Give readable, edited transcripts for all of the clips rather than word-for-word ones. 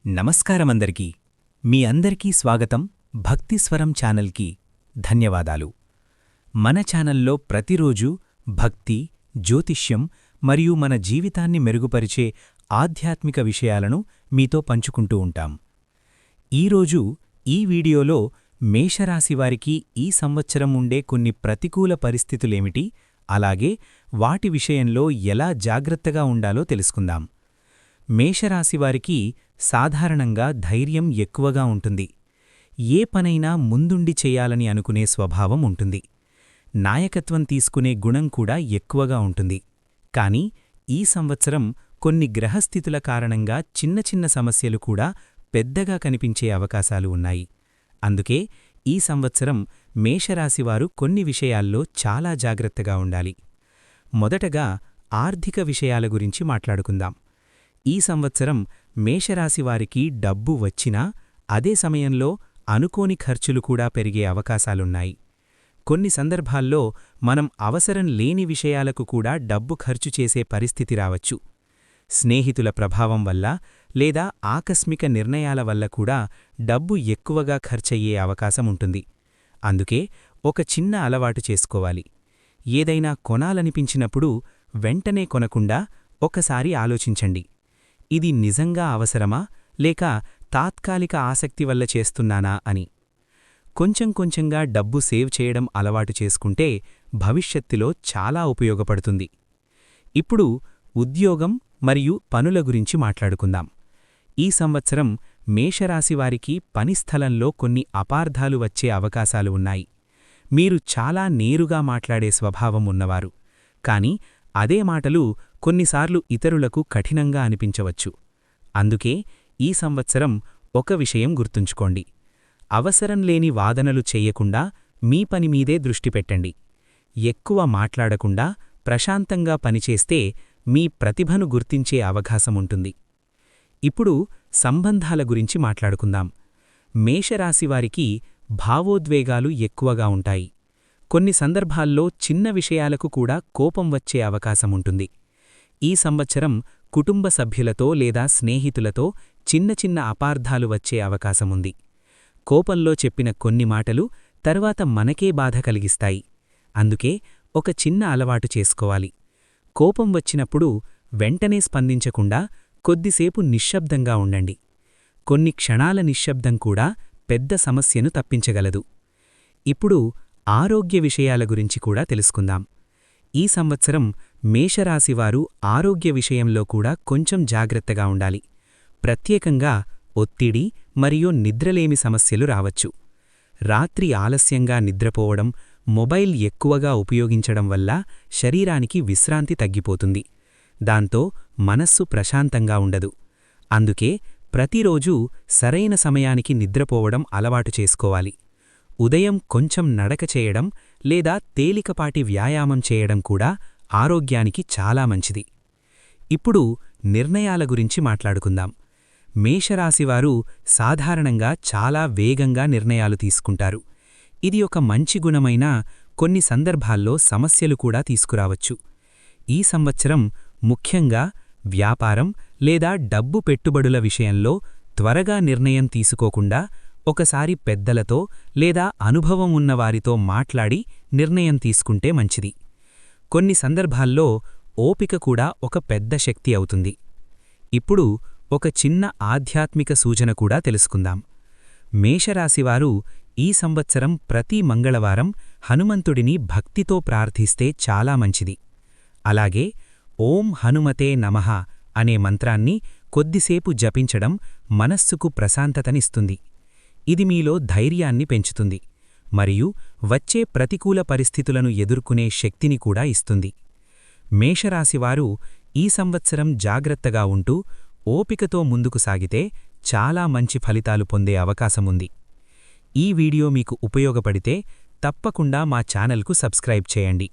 నమస్కారమందరికీ మీ అందరికీ స్వాగతం భక్తిస్వరం ఛానల్కి ధన్యవాదాలు. మన ఛానల్లో ప్రతిరోజు భక్తి, జ్యోతిష్యం మరియు మన జీవితాన్ని మెరుగుపరిచే ఆధ్యాత్మిక విషయాలను మీతో పంచుకుంటూ ఉంటాం. ఈరోజు ఈ వీడియోలో మేషరాశివారికి ఈ సంవత్సరం ఉండే కొన్ని ప్రతికూల పరిస్థితులేమిటి, అలాగే వాటి విషయంలో ఎలా జాగ్రత్తగా ఉండాలో తెలుసుకుందాం. మేషరాశివారికి సాధారణంగా ధైర్యం ఎక్కువగా ఉంటుంది. ఏ పనైనా ముందుండి చేయాలని అనుకునే స్వభావం ఉంటుంది. నాయకత్వం తీసుకునే గుణం కూడా ఎక్కువగా ఉంటుంది. కాని ఈ సంవత్సరం కొన్ని గ్రహస్థితుల కారణంగా చిన్న చిన్న సమస్యలు కూడా పెద్దగా కనిపించే అవకాశాలు ఉన్నాయి. అందుకే ఈ సంవత్సరం మేషరాశివారు కొన్ని విషయాల్లో చాలా జాగ్రత్తగా ఉండాలి. మొదటగా ఆర్థిక విషయాల గురించి మాట్లాడుకుందాం. ఈ సంవత్సరం మేషరాశివారికి డబ్బు వచ్చినా అదే సమయంలో అనుకోని ఖర్చులు కూడా పెరిగే అవకాశాలున్నాయి. కొన్ని సందర్భాల్లో మనం అవసరం లేని విషయాలకు కూడా డబ్బు ఖర్చు చేసే పరిస్థితి రావచ్చు. స్నేహితుల ప్రభావం వల్ల లేదా ఆకస్మిక నిర్ణయాల వల్ల కూడా డబ్బు ఎక్కువగా ఖర్చయ్యే అవకాశముంటుంది. అందుకే ఒక చిన్న అలవాటు చేసుకోవాలి. ఏదైనా కొనాలనిపించినప్పుడు వెంటనే కొనకుండా ఒకసారి ఆలోచించండి. ఇది నిజంగా అవసరమా లేక తాత్కాలిక ఆసక్తి వల్ల చేస్తున్నానా అని. కొంచెం కొంచెంగా డబ్బు సేవ్ చేయడం అలవాటు చేసుకుంటే భవిష్యత్తులో చాలా ఉపయోగపడుతుంది. ఇప్పుడు ఉద్యోగం మరియు పనుల గురించి మాట్లాడుకుందాం. ఈ సంవత్సరం మేషరాశివారికి పనిస్థలంలో కొన్ని అపార్థాలు వచ్చే అవకాశాలు ఉన్నాయి. మీరు చాలా నేరుగా మాట్లాడే స్వభావం ఉన్నవారు. కాని అదే మాటలు కొన్నిసార్లు ఇతరులకు కఠినంగా అనిపించవచ్చు. అందుకే ఈ సంవత్సరం ఒక విషయం గుర్తుంచుకోండి. అవసరం లేని వాదనలు చెయ్యకుండా మీ పనిమీదే దృష్టి పెట్టండి. ఎక్కువ మాట్లాడకుండా ప్రశాంతంగా పనిచేస్తే మీ ప్రతిభను గుర్తించే అవకాశముంటుంది. ఇప్పుడు సంబంధాల గురించి మాట్లాడుకుందాం. మేషరాశివారికి భావోద్వేగాలు ఎక్కువగా ఉంటాయి. కొన్ని సందర్భాల్లో చిన్న విషయాలకు కూడా కోపం వచ్చే అవకాశముంటుంది. ఈ సంవత్సరం కుటుంబ సభ్యులతో లేదా స్నేహితులతో చిన్న చిన్న అపార్థాలు వచ్చే అవకాశముంది. కోపంలో చెప్పిన కొన్ని మాటలు తర్వాత మనకే బాధ కలిగిస్తాయి. అందుకే ఒక చిన్న అలవాటు చేసుకోవాలి. కోపం వచ్చినప్పుడు వెంటనే స్పందించకుండా కొద్దిసేపు నిశ్శబ్దంగా ఉండండి. కొన్ని క్షణాల నిశ్శబ్దం కూడా పెద్ద సమస్యను తప్పించగలదు. ఇప్పుడు ఆరోగ్య విషయాల గురించి కూడా తెలుసుకుందాం. ఈ సంవత్సరం మేషరాశివారు ఆరోగ్య విషయంలో కూడా కొంచెం జాగ్రత్తగా ఉండాలి. ప్రత్యేకంగా ఒత్తిడి మరియు నిద్రలేమి సమస్యలు రావచ్చు. రాత్రి ఆలస్యంగా నిద్రపోవడం, మొబైల్ ఎక్కువగా ఉపయోగించడం వల్ల శరీరానికి విశ్రాంతి తగ్గిపోతుంది. దాంతో మనస్సు ప్రశాంతంగా ఉండదు. అందుకే ప్రతిరోజూ సరైన సమయానికి నిద్రపోవడం అలవాటు చేసుకోవాలి. ఉదయం కొంచెం నడక చేయడం లేదా తేలికపాటి వ్యాయామం చేయడం కూడా ఆరోగ్యానికి చాలా మంచిది. ఇప్పుడు నిర్ణయాల గురించి మాట్లాడుకుందాం. మేషరాశివారు సాధారణంగా చాలా వేగంగా నిర్ణయాలు తీసుకుంటారు. ఇది ఒక మంచి గుణమైనా కొన్ని సందర్భాల్లో సమస్యలు కూడా తీసుకురావచ్చు. ఈ సంవత్సరం ముఖ్యంగా వ్యాపారం లేదా డబ్బు పెట్టుబడుల విషయంలో త్వరగా నిర్ణయం తీసుకోకుండా ఒకసారి పెద్దలతో లేదా అనుభవం ఉన్నవారితో మాట్లాడి నిర్ణయం తీసుకుంటే మంచిది. కొన్ని సందర్భాల్లో ఓపిక కూడా ఒక పెద్ద శక్తి అవుతుంది. ఇప్పుడు ఒక చిన్న ఆధ్యాత్మిక సూచన కూడా తెలుసుకుందాం. మేషరాశివారు ఈ సంవత్సరం ప్రతి మంగళవారం హనుమంతుడిని భక్తితో ప్రార్థిస్తే చాలా మంచిది. అలాగే ఓం హనుమతే నమః అనే మంత్రాన్ని కొద్దిసేపు జపించడం మనస్సుకు ప్రశాంతతనిస్తుంది. ఇది మీలో ధైర్యాన్ని పెంచుతుంది మరియు వచ్చే ప్రతికూల పరిస్థితులను ఎదుర్కొనే శక్తిని కూడా ఇస్తుంది. మేషరాశివారు ఈ సంవత్సరం జాగ్రత్తగా ఉంటూ ఓపికతో ముందుకు సాగితే చాలా మంచి ఫలితాలు పొందే అవకాశముంది. ఈ వీడియో మీకు ఉపయోగపడితే తప్పకుండా మా ఛానల్కు సబ్స్క్రైబ్ చేయండి.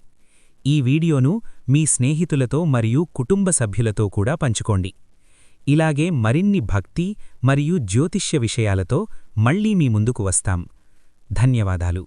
ఈ వీడియోను మీ స్నేహితులతో మరియు కుటుంబ సభ్యులతో కూడా పంచుకోండి. ఇలాగే మరిన్ని భక్తి మరియు జ్యోతిష్య విషయాలతో మళ్ళీ మీ ముందుకు వస్తాం. ధన్యవాదాలు.